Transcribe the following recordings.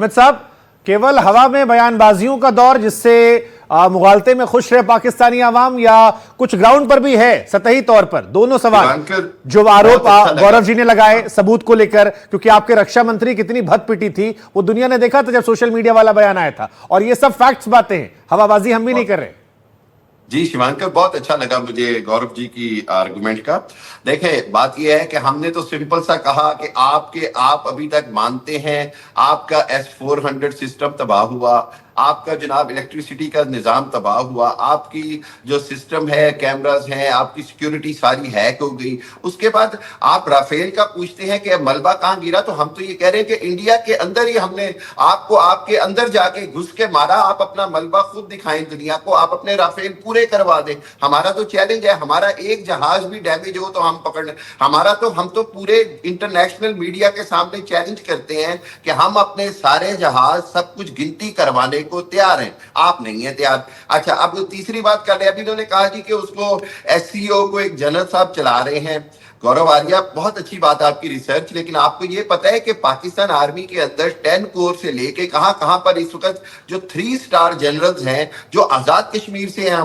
अमित साहब, केवल हवा में बयानबाजियों का दौर जिससे मुगालते में खुश रहे पाकिस्तानी आवाम, या कुछ ग्राउंड पर भी है सतही तौर पर? दोनों सवाल जो आरोप गौरव जी ने लगाए सबूत को लेकर, क्योंकि आपके रक्षा मंत्री कितनी भद पिटी थी वो दुनिया ने देखा था जब सोशल मीडिया वाला बयान आया था, और ये सब फैक्ट्स बातें हैं, हवाबाजी हम भी नहीं कर रहे। जी शिवांकर, बहुत अच्छा लगा मुझे गौरव जी की आर्गुमेंट का। देखें, बात यह है कि हमने तो सिंपल सा कहा कि आप अभी तक मानते हैं आपका S-400 सिस्टम तबाह हुआ, आपका जनाब इलेक्ट्रिसिटी का निजाम तबाह हुआ, आपकी जो सिस्टम है, कैमरास हैं, आपकी सिक्योरिटी सारी हैक हो गई। उसके बाद आप राफेल का पूछते हैं कि मलबा कहां गिरा, तो हम तो ये कह रहे हैं कि इंडिया के अंदर ही हमने आपको आपके अंदर जाके घुस के मारा। आप अपना मलबा खुद दिखाएं दुनिया को, आप अपने राफेल पूरे करवा दें। हमारा तो चैलेंज है, हमारा एक जहाज भी डैमेज हो तो हम पकड़, हम तो पूरे इंटरनेशनल मीडिया के सामने चैलेंज करते हैं कि हम अपने सारे जहाज सब कुछ गिनती करवाने को तैयार हैं। आप नहीं है तैयार। अच्छा, अब तीसरी बात कर रहे हैं, अभी उन्होंने कहा जी कि उसको SCO को एक जनरल साहब चला रहे हैं। गौरव आर्या, बहुत अच्छी बात है आपकी रिसर्च, लेकिन आपको ये पता है कि पाकिस्तान आर्मी के अंदर 10 कोर से लेके कहां पर इस वक्त जो 3 स्टार जनरल्स हैं जो आजाद कश्मीर से हैं,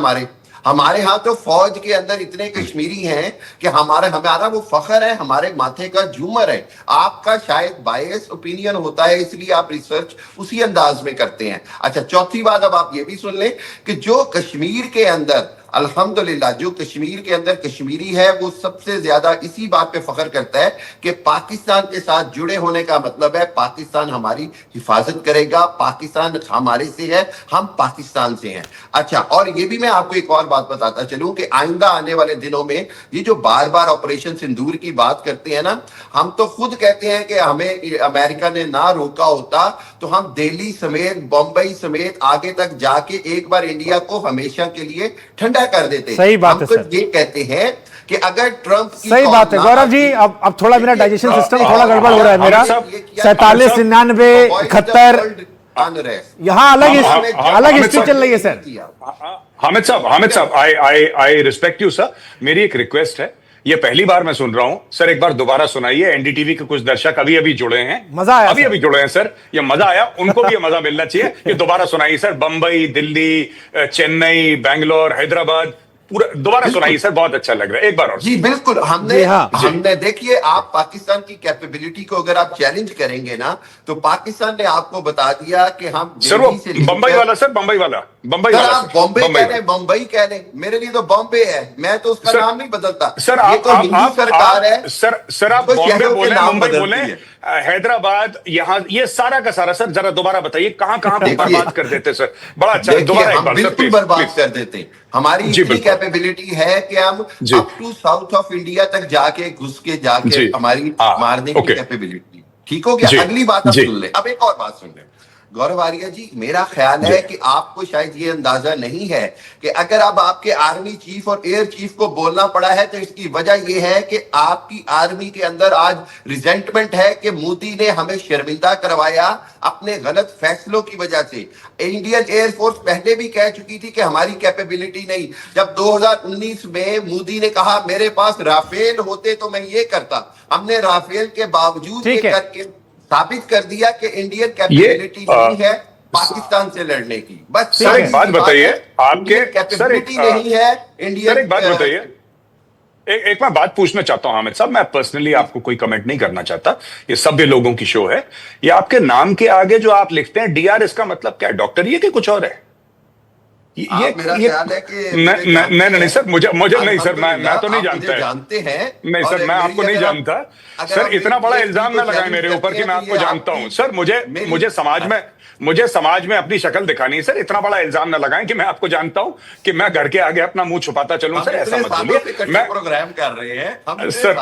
हमारे यहाँ तो फौज के अंदर इतने कश्मीरी हैं कि हमारा वो फख्र है, हमारे माथे का झूमर है। आपका शायद बायस ओपिनियन होता है, इसलिए आप रिसर्च उसी अंदाज में करते हैं। अच्छा, चौथी बात अब आप ये भी सुन लें कि जो कश्मीर के अंदर अल्हम्दुलिल्लाह जो कश्मीर के अंदर कश्मीरी है वो सबसे ज्यादा इसी बात पे फख्र करता है कि पाकिस्तान के साथ जुड़े होने का मतलब है पाकिस्तान हमारी हिफाजत करेगा, पाकिस्तान हमारे से है, हम पाकिस्तान से हैं। अच्छा, और ये भी मैं आपको एक और बात बताता चलूं कि आइंदा आने वाले दिनों में ये जो बार बार ऑपरेशन सिंदूर की बात करते हैं ना, हम तो खुद कहते हैं कि हमें अमेरिका ने ना रोका होता तो हम दिल्ली समेत, बम्बई समेत आगे तक जाके एक बार इंडिया को हमेशा के लिए ठंडा कर देते। सही बात है सर। ये कहते हैं कि अगर ट्रंप की सही बात है गौरव जी। अब थोड़ा मेरा डाइजेशन सिस्टम थोड़ा गड़बड़ हो रहा है मेरा। 47, 99, 71 यहाँ अलग हिस्ट्री चल रही है सर। हामिद साहब, आई रिस्पेक्ट यू सर। मेरी एक रिक्वेस्ट है, ये पहली बार मैं सुन रहा हूं सर, एक बार दोबारा सुनाइए। एनडीटीवी के कुछ दर्शक अभी जुड़े हैं, मजा आया, अभी जुड़े हैं सर, ये मजा आया, उनको भी ये मजा मिलना चाहिए। ये दोबारा सुनाइए सर, बंबई, दिल्ली, चेन्नई, बैंगलोर, हैदराबाद, पूरा दोबारा सुनाइए सर, बहुत अच्छा लग रहा है। एक बार और जी बिल्कुल। हमने देखिए, आप पाकिस्तान की कैपेबिलिटी को अगर आप चैलेंज करेंगे ना, तो पाकिस्तान ने आपको बता दिया कि हम सर वो बंबई वाला सर, बंबई वाला आप बॉम्बे कह रहे, बंबई कह रहे, मेरे लिए तो बॉम्बे है, मैं तो उसका नाम नहीं बदलता सर। ये तो हिंदी सरकार है सर, आप बॉम्बे बोले, मुंबई बोले, हैदराबाद, यहाँ ये सारा का सारा सर जरा दोबारा बताइए, कहां पे बर्बाद कर देते सर? बड़ा अच्छा, दोबारा एक बार बिल्कुल बर्बाद कर देते। हमारी इतनी कैपेबिलिटी है कि हम up to south of India तक जाके घुस के जाके हमारी मारने की कैपेबिलिटी। ठीक हो गया? अगली बात आप सुन ले। अब एक और बात सुन ले गौरव आर्या जी, मेरा ख्याल है कि आपको शायद ये अंदाजा नहीं है कि अगर अब आपके आर्मी चीफ और एयर चीफ को बोलना पड़ा है तो इसकी वजह यह है कि आपकी आर्मी के अंदर आज रिजेंटमेंट है कि मोदी ने हमें शर्मिंदा करवाया अपने गलत फैसलों की वजह से। इंडियन एयरफोर्स पहले भी कह चुकी थी कि हमारी कैपेबिलिटी नहीं। जब 2019 में मोदी ने कहा मेरे पास राफेल होते तो मैं ये करता, हमने राफेल के बावजूद ये करके साबित कर दिया कि इंडियन कैपेबिलिटी नहीं है पाकिस्तान से लड़ने की। बस सर एक बात बताइए, आपके कैपेबिलिटी नहीं है इंडियन। सर एक बात बताइए, एक मैं बात पूछना चाहता हूं हामिद साहब, मैं पर्सनली आपको कोई कमेंट नहीं करना चाहता, ये सभ्य लोगों की शो है। ये आपके नाम के आगे जो आप लिखते हैं DR, इसका मतलब क्या है? डॉक्टर ये कि कुछ और है? ये मेरा ख्याल है कि नहीं सर, मुझे नहीं सर, मैं तो नहीं जानता। जानते हैं नहीं सर, मैं आपको नहीं जानता सर। इतना बड़ा इल्जाम ना लगाएं मेरे ऊपर कि मैं आपको जानता हूं सर। मुझे समाज में अपनी शक्ल दिखानी है सर। इतना बड़ा इल्जाम ना लगाएं कि मैं आपको जानता हूं, कि मैं घर के आगे अपना मुंह छुपाता चलूं सर, ऐसा मत बोलिए। मैं प्रोग्राम कर रहे हैं हम सर,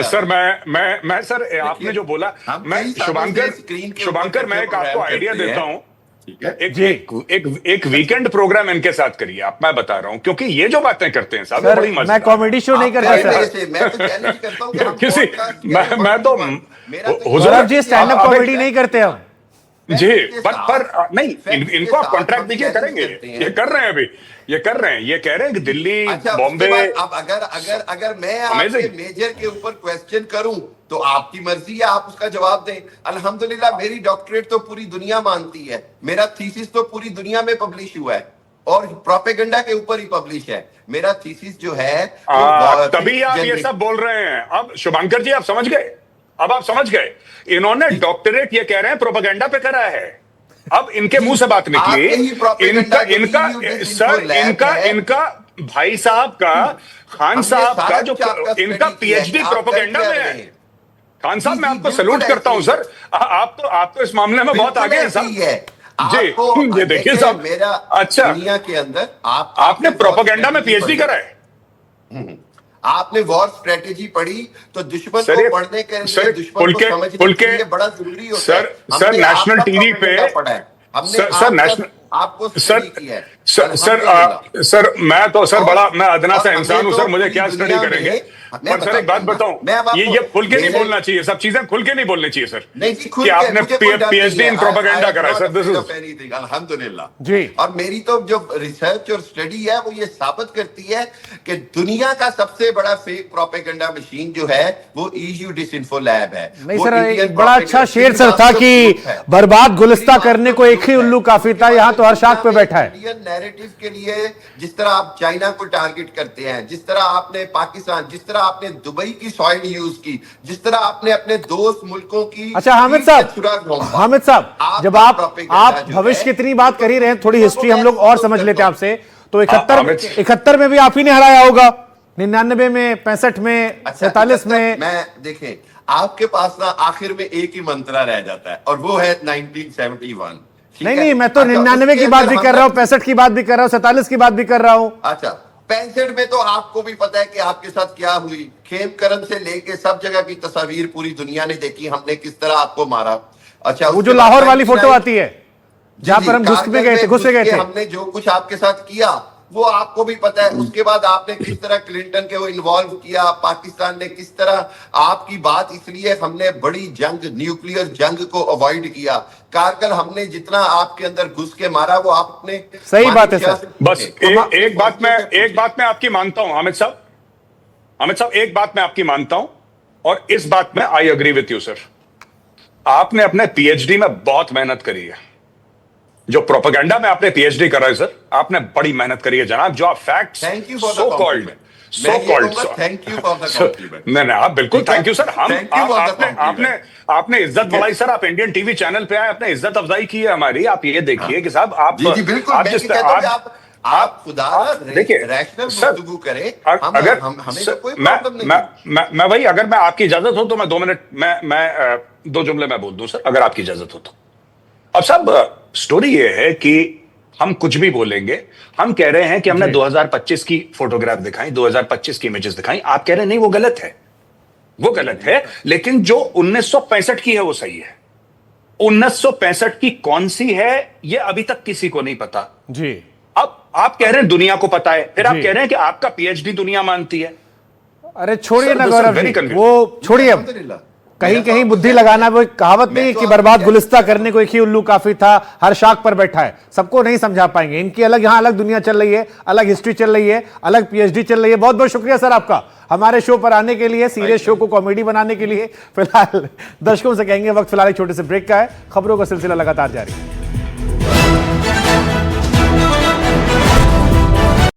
सर मैं सर, आपने जो बोला, मैं शुभांकर मैं एक आपको आइडिया देता हूं, एक वीकेंड प्रोग्राम इनके साथ करिए आप, मैं बता रहा हूं, क्योंकि ये जो बातें करते हैं साहब, बड़ी मजा। मैं कॉमेडी शो नहीं करता सर, मैं तो चैलेंज करता हूं कि किसी मैं तो Gaurav G stand up comedy नहीं करते हम। जी, पर नहीं, इनको आप कॉन्ट्रैक्ट दीजिए, करेंगे, ये कर रहे हैं अभी, ये कर रहे हैं, ये कह रहे हैं कि दिल्ली, बॉम्बे। अब अगर मैं आपके मेजर के ऊपर क्वेश्चन करूं तो आपकी मर्जी है, आप उसका जवाब दें। अल्हम्दुलिल्लाह मेरी डॉक्टरेट तो पूरी दुनिया मानती है, मेरा थीसिस तो पूरी दुनिया में पब्लिश हुआ है और प्रोपेगेंडा के ऊपर ही पब्लिश है मेरा थीसिस जो है। तभी आप ये सब बोल रहे हैं। अब शुभंकर जी आप समझ गए, अब आप समझ गए, इन्होंने डॉक्टरेट ये कह रहे हैं प्रोपेगेंडा पे करा है। अब इनके मुंह से बात निकली, इनका भाई साहब का, खान साहब का जो इनका पीएचडी प्रोपेगेंडा में है। खान साहब मैं आपको सैल्यूट करता हूं सर, आप तो इस मामले में बहुत आगे हैं साहब जी। ये देखिए साहब, अच्छा दुनिया के अंदर आपने प्रोपेगेंडा में पीएचडी करा है, आपने वॉर स्ट्रेटेजी पढ़ी, तो दुश्मन को पढ़ने के लिए, दुश्मन को समझने के लिए बड़ा जरूरी होता है। सर नेशनल टीवी पे पढ़ा है हमने, सर नेशनल आपको सर मैं तो सर बड़ा, मैं अदना सा इंसान हूं सर, मुझे क्या स्टडी करेंगे। पर सर एक बात बताऊं, ये खुल के नहीं बोलना चाहिए, सब चीजें खुल के नहीं बोलनी चाहिए सर, कि आपने पीएचडी इन प्रोपेगेंडा करा है सर। दिस इज अल्हम्दुलिल्लाह जी। और मेरी तो जो रिसर्च और स्टडी है वो ये साबित करती है कि दुनिया का सबसे बड़ा फेक प्रोपेगेंडा मशीन जो है वो ईयू डिसइंफो लैब है। नहीं सर, एक बड़ा अच्छा शेर सर था कि बर्बाद गुलिस्ता करने को एक ही उल्लू काफी था, यहाँ तो हर शाख पे बैठा है। इंडियन नैरेटिव के लिए जिस तरह आप चाइना को टारगेट करते हैं, जिस तरह आपने पाकिस्तान, जिस तरह आपने दुबई की सॉइल यूज की, जिस तरह आपने अपने दोस्त मुल्कों की। अच्छा हामिद साहब, जब आप भविष्य की इतनी बात कर ही रहे हैं, थोड़ी हिस्ट्री हम लोग और समझ लेते हैं आपसे। तो 71 में भी आप ही ने हराया होगा, 99 में, 65 में, 47 में। मैं देखें, आपके पास ना आखिर में एक ही मंत्रा रह जाता है और वो है 1971। नहीं, मैं तो 99 की बात भी कर रहा हूँ, 65 की बात भी कर रहा हूँ, 47 की बात भी कर रहा हूँ। अच्छा 65 में तो आपको भी पता है कि आपके साथ क्या हुई। खेमकरन से लेके सब जगह की तस्वीर पूरी दुनिया ने देखी, हमने किस तरह आपको मारा। अच्छा वो जो लाहौर वाली फोटो आती है जहां पर हम घुसे गए थे, हमने जो कुछ आपके साथ किया वो आपको भी पता है। उसके बाद आपने किस तरह क्लिंटन के वो इन्वॉल्व किया, पाकिस्तान ने किस तरह आपकी बात, इसलिए हमने बड़ी जंग, न्यूक्लियर जंग को अवॉइड किया। कारगिल हमने जितना आपके अंदर घुस के मारा वो आपने, सही बात है सर। बस एक बात मैं आपकी मानता हूं हामिद साहब, एक बात मैं आपकी मानता हूं और इस बात में I agree with you sir. आपने अपने पीएचडी में बहुत मेहनत करी है, जो प्रोपेगेंडा में आपने पीएचडी करा है सर, आपने बड़ी मेहनत करी है जनाब। जो आप facts so called thank you for the compliment. नहीं आप बिल्कुल थैंक यू सर। आपने इज्जत बढ़ाई सर, आप इंडियन टीवी चैनल पे आए, आपने इज्जत अफजाई की है हमारी। आप ये देखिए कि साहब आप देखिए रैशनल गुफ्तगू करें, अगर हमें तो कोई प्रॉब्लम नहीं। मैं वही, अगर मैं आपकी इजाजत हो तो मैं 2 मिनट मैं 2 जुमले मैं बोल दूं सर, अगर आपकी इजाजत हो तो। अब साहब स्टोरी ये है कि हम कुछ भी बोलेंगे, हम कह रहे हैं कि हमने 2025 की फोटोग्राफ दिखाई, 2025 की इमेजेस दिखाई, आप कह रहे हैं नहीं वो गलत है, वो गलत है, लेकिन जो 1965 की है वो सही है। 1965 की कौन सी है ये अभी तक किसी को नहीं पता जी। अब आप कह रहे हैं दुनिया को पता है, फिर आप कह रहे हैं कि आपका पीएचडी दुनिया मानती है। अरे छोड़िए ना गौरव जी, वो छोड़िए, कहीं कहीं बुद्धि लगाना, वो एक कहावत नहीं है कि बर्बाद गुलिस्ता करने को एक ही उल्लू काफी था, हर शाख पर बैठा है। सबको नहीं समझा पाएंगे, इनकी अलग, यहाँ अलग दुनिया चल रही है, अलग हिस्ट्री चल रही है, अलग पीएचडी चल रही है। बहुत बहुत शुक्रिया सर आपका हमारे शो पर आने के लिए, सीरियस शो को कॉमेडी बनाने के लिए। फिलहाल दर्शकों से कहेंगे वक्त फिलहाल एक छोटे से ब्रेक का है, खबरों का सिलसिला लगातार जारी है।